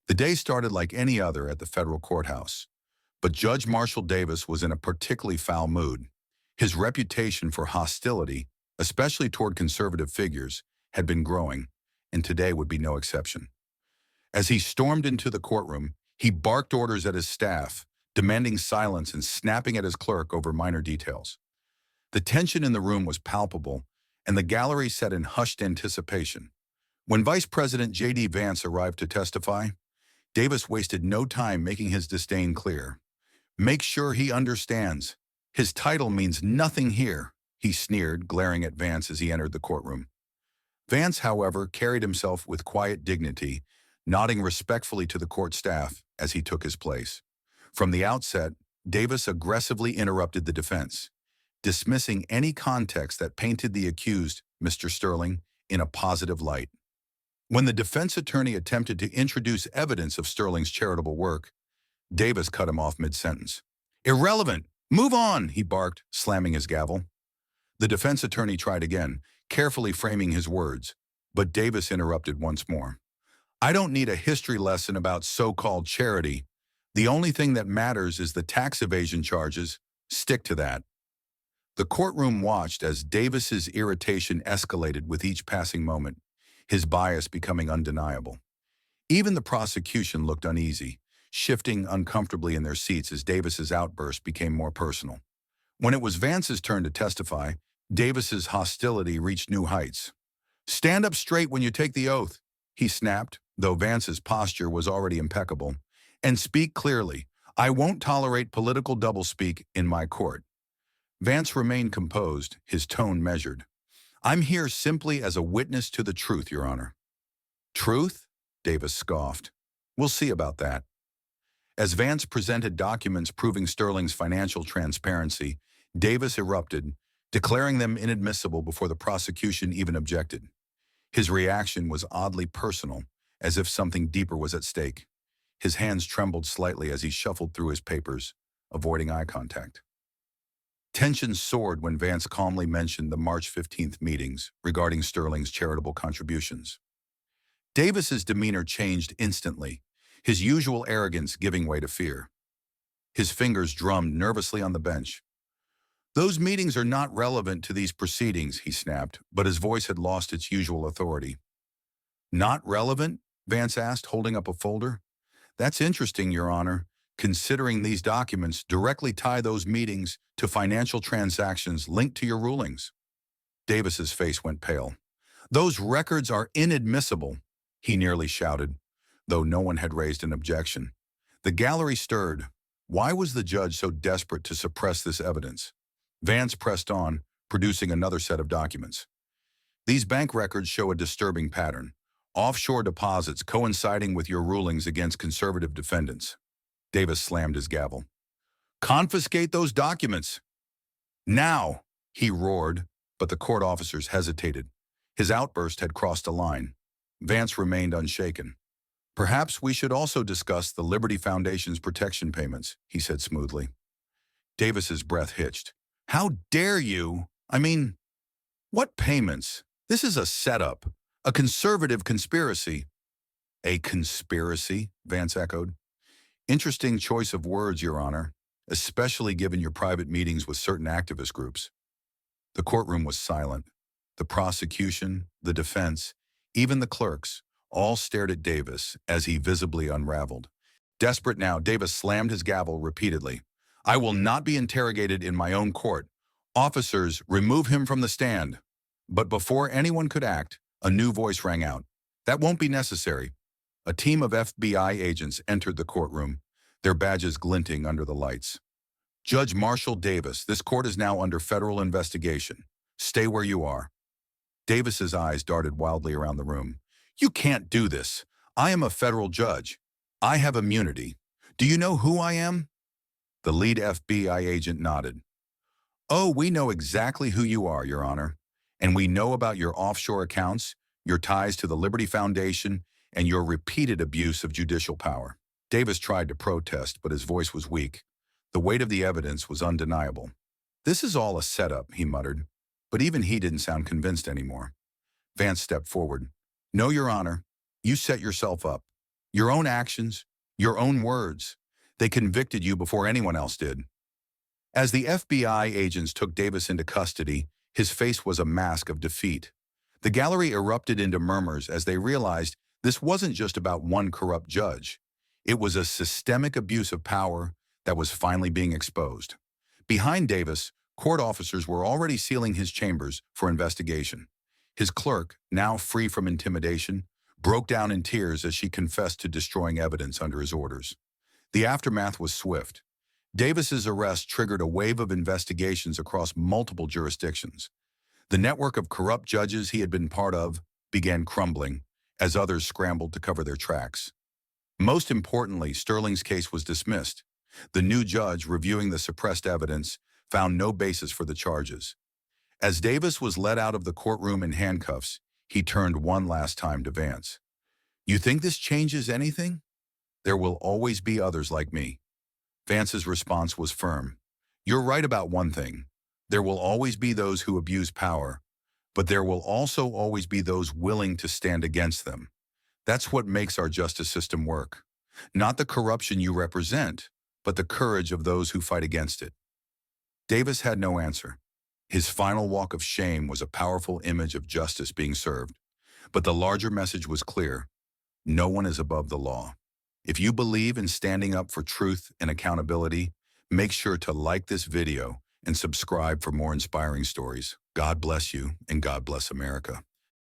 The day started like any other at the federal courthouse, but Judge Marshall Davis was in a particularly foul mood. His reputation for hostility, especially toward conservative figures, had been growing, and today would be no exception. As he stormed into the courtroom, he barked orders at his staff, demanding silence and snapping at his clerk over minor details. The tension in the room was palpable, and the gallery sat in hushed anticipation. When Vice President JD Vance arrived to testify, Davis wasted no time making his disdain clear. "Make sure he understands. His title means nothing here," he sneered, glaring at Vance as he entered the courtroom. Vance, however, carried himself with quiet dignity, nodding respectfully to the court staff as he took his place. From the outset, Davis aggressively interrupted the defense, dismissing any context that painted the accused, Mr. Sterling, in a positive light. When the defense attorney attempted to introduce evidence of Sterling's charitable work, Davis cut him off mid-sentence. "Irrelevant! Move on!" he barked, slamming his gavel. The defense attorney tried again, carefully framing his words, but Davis interrupted once more. "I don't need a history lesson about so-called charity. The only thing that matters is the tax evasion charges. Stick to that." The courtroom watched as Davis's irritation escalated with each passing moment, his bias becoming undeniable. Even the prosecution looked uneasy, shifting uncomfortably in their seats as Davis's outburst became more personal. When it was Vance's turn to testify, Davis's hostility reached new heights. "Stand up straight when you take the oath," he snapped, though Vance's posture was already impeccable, "and speak clearly. I won't tolerate political doublespeak in my court." Vance remained composed, his tone measured. "I'm here simply as a witness to the truth, Your Honor." "Truth?" Davis scoffed. "We'll see about that." As Vance presented documents proving Sterling's financial transparency, Davis erupted, declaring them inadmissible before the prosecution even objected. His reaction was oddly personal, as if something deeper was at stake. His hands trembled slightly as he shuffled through his papers, avoiding eye contact. Tension soared when Vance calmly mentioned the March 15th meetings regarding Sterling's charitable contributions. Davis's demeanor changed instantly, his usual arrogance giving way to fear. His fingers drummed nervously on the bench. "Those meetings are not relevant to these proceedings," he snapped, but his voice had lost its usual authority. "Not relevant?" Vance asked, holding up a folder. "That's interesting, Your Honor, considering these documents directly tie those meetings to financial transactions linked to your rulings." Davis's face went pale. "Those records are inadmissible," he nearly shouted, though no one had raised an objection. The gallery stirred. Why was the judge so desperate to suppress this evidence? Vance pressed on, producing another set of documents. "These bank records show a disturbing pattern. Offshore deposits coinciding with your rulings against conservative defendants." Davis slammed his gavel. "Confiscate those documents!" "Now!" he roared, but the court officers hesitated. His outburst had crossed a line. Vance remained unshaken. "Perhaps we should also discuss the Liberty Foundation's protection payments," he said smoothly. Davis's breath hitched. "How dare you? I mean, what payments? This is a setup, a conservative conspiracy." "A conspiracy?" Vance echoed. "Interesting choice of words, Your Honor, especially given your private meetings with certain activist groups." The courtroom was silent. The prosecution, the defense, even the clerks, all stared at Davis as he visibly unraveled. Desperate now, Davis slammed his gavel repeatedly. "I will not be interrogated in my own court. Officers, remove him from the stand." But before anyone could act, a new voice rang out. "That won't be necessary." A team of FBI agents entered the courtroom, their badges glinting under the lights. "Judge Marshall Davis, this court is now under federal investigation. Stay where you are." Davis's eyes darted wildly around the room. "You can't do this. I am a federal judge. I have immunity. Do you know who I am?" The lead FBI agent nodded. "Oh, we know exactly who you are, Your Honor. And we know about your offshore accounts, your ties to the Liberty Foundation, and your repeated abuse of judicial power." Davis tried to protest, but his voice was weak. The weight of the evidence was undeniable. "This is all a setup," he muttered, but even he didn't sound convinced anymore. Vance stepped forward. "No, Your Honor. You set yourself up. Your own actions, your own words. They convicted you before anyone else did. As the FBI agents took Davis into custody, his face was a mask of defeat. The gallery erupted into murmurs as they realized this wasn't just about one corrupt judge. It was a systemic abuse of power that was finally being exposed. Behind Davis, court officers were already sealing his chambers for investigation. His clerk, now free from intimidation, broke down in tears as she confessed to destroying evidence under his orders. The aftermath was swift. Davis's arrest triggered a wave of investigations across multiple jurisdictions. The network of corrupt judges he had been part of began crumbling as others scrambled to cover their tracks. Most importantly, Sterling's case was dismissed. The new judge, reviewing the suppressed evidence, found no basis for the charges. As Davis was led out of the courtroom in handcuffs, he turned one last time to Vance. "You think this changes anything? There will always be others like me." Vance's response was firm. "You're right about one thing. There will always be those who abuse power, but there will also always be those willing to stand against them. That's what makes our justice system work. Not the corruption you represent, but the courage of those who fight against it." Davis had no answer. His final walk of shame was a powerful image of justice being served. But the larger message was clear. No one is above the law. If you believe in standing up for truth and accountability, make sure to like this video and subscribe for more inspiring stories. God bless you, and God bless America.